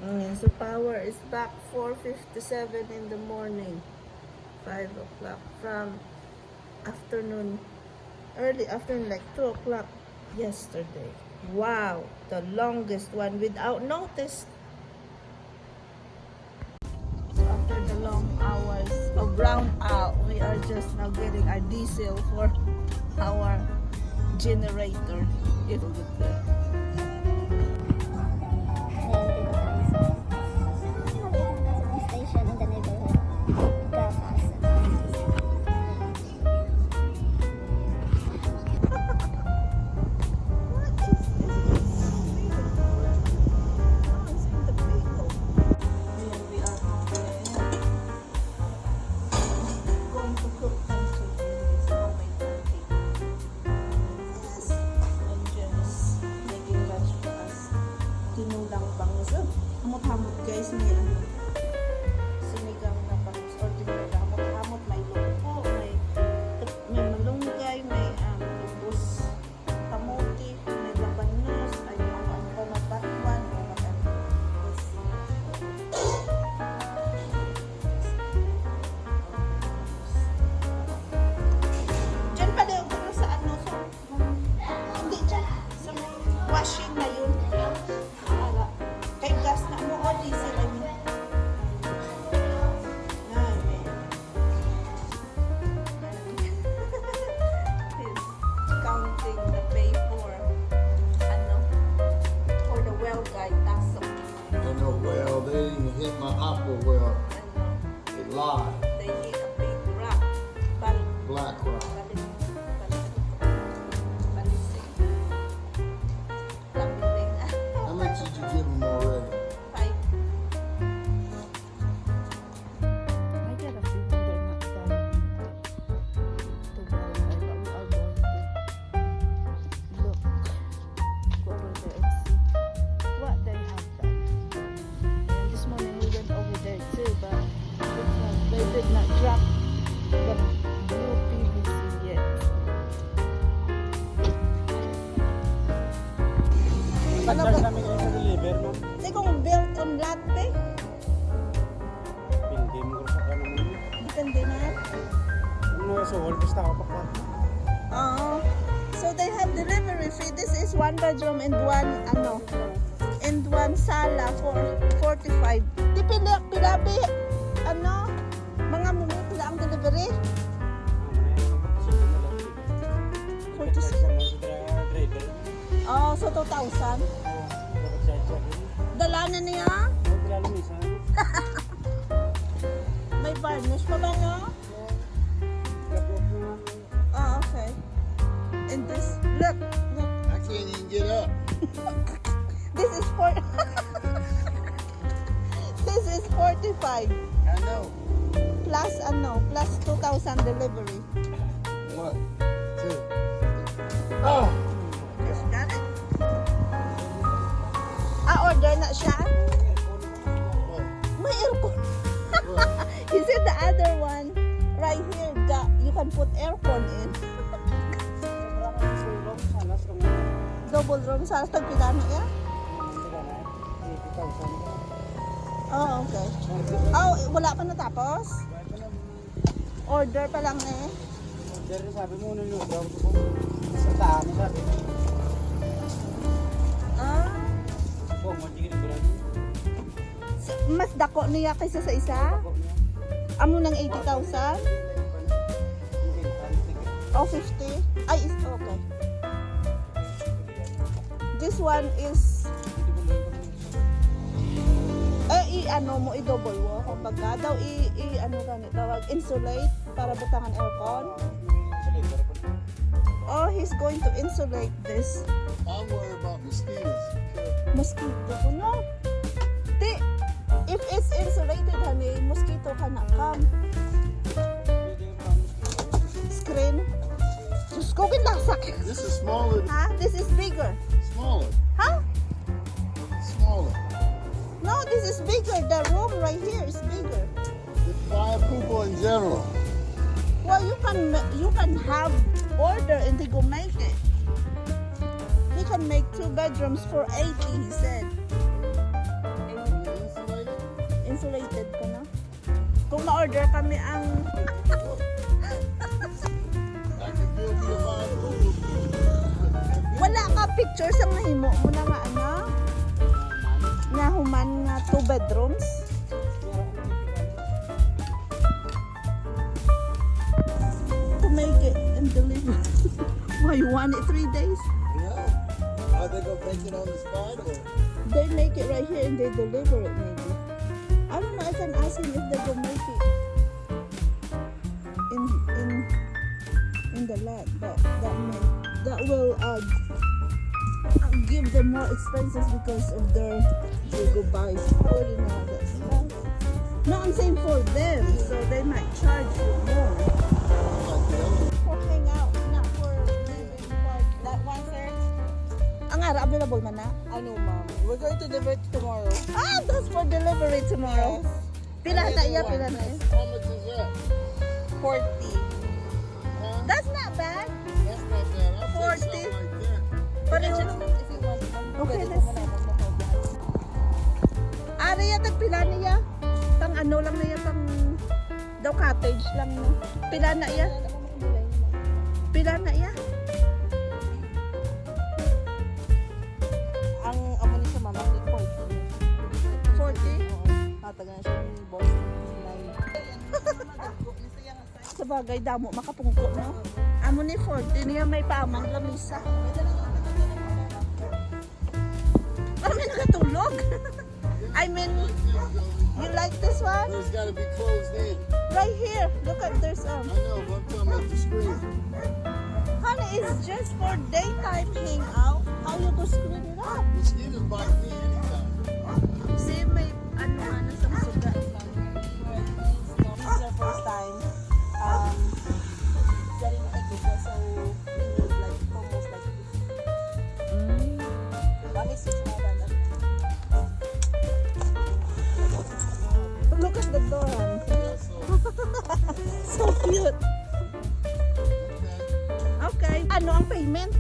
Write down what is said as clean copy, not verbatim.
So power is back 4:57 in the morning. 5 o'clock from afternoon, early afternoon, like 2 o'clock yesterday. Wow, the longest one without notice. So after the long hours of brown out, we are just now getting our diesel for our generator. It will get there. Station in the neighborhood. Hamot-hamot guys, may ano, sinigang na bangus or tinulang hamot-hamot, may lupo, may malunggay, may lubos kamote, may labanos, ay ano pa mabatwan, o mag-ano. Diyan pala yung ano sa ano, so, hindi dyan, sa may washing na yun. Kay gas na mo o diesel I mean. He's counting the pay for ano, for the well guy taso. I know, well, they didn't hit my aqua well. Ano, They lied. they need a big rock. Black rock. How much did you give them already? I get a feeling they're not done to verify, but we are going to look, go over there and see what they have done. And this morning we went over there too, but they did not drop the blue PVC yet. Ano ba? Kami kayo sa-deliver, ma'am. Hindi kung built on lot pe? Hindi mo ko sa kanan mo. Depende na yan. Ano sa hall, basta ako pa. So they have delivery fee. This is 1 bedroom and one sala for 45. Di pilabi, mga pila ang delivery. 46. Oh, so 2,000. Dala na niya. May varnish pa ba, no? Oh, okay. And this, look. I can't even get up. This is this is 45 I know. plus plus 2,000 delivery. What? 2. Oh! Just got it. Order na siya. What? May aircon. What? He said the other one right here, you can put aircon in. Double room sa tagpilano ya? Oh, okay. Oh, wala pa natapos? Order pa lang eh. Pero sabi mo nung lugaw ko sa taan sabi. Oh, magiging brand. Mas dako niya kaysa sa isa? Amo ng 80,000? Oh, 50? Ay, is okay. This one is mo i-double wall. Kumbaga daw tawag insulate para butangan aircon. Oh, he's going to insulate this. I'm worried about mosquitoes. Mosquito ko no. If it's insulated, honey, mosquito cannot come. Screen. Just go with lasak. This is smaller. Huh? This is bigger. Smaller. Huh? Smaller. No, this is bigger. The room right here is bigger. The Bahay Kubo in general. Well, you can have order and they go make it. He can make 2 bedrooms for 80, he said. insulated ka na. Kung ma-order kami ang I can build me a Bahay Kubo. wala ka pictures ang nahimo mo na nga ano? Nga human nga 2 bedrooms. To make it and deliver. Why you want it 3 days? Yeah. Are they gonna make it on the spot or? They make it right here and they deliver it maybe. I don't know, I can ask him if they go make it in the lot, but that will give them more expenses because of they go buy food and all that stuff. No, I'm saying for them, so they might charge you more. For hangout, not for living. That one, sir? Ang ara, available man na? I know, ma'am. We're going to deliver it tomorrow. Ah, that's for delivery tomorrow. Pila na iya, pila na iya. How much is that? 40. Huh? That's not bad. That's not bad. I'll 40. take something like that. But Check it's if you want. Okay, Pwede let's- ko muna mag-mapag. Ari ya tagpila niya. Pang ano lang na ya, pang daw cottage lang no. Pila na ya? Pila na ya? Ang amo ni siya, ma'am, ang 40. 40? Matagal na siya yung boss. 9. Sa bagay damo makapungko no. Amo ni 40 niya may paamang lamisa. Kami nakatulog. I mean, you like this one? But it's gotta be closed in. Right here. Look at there's I know, but I'm talking about the screen. honey, it's just for daytime hangout. How you go screen it up? Mosquitoes bite me anytime. See, may ano nga na sa sugat. This is your first time setting a Kubo, so we need like almost like this. One is 6 more than that. Look at the door, honey. Yeah, So cute. okay. Okay. Ano ang payment?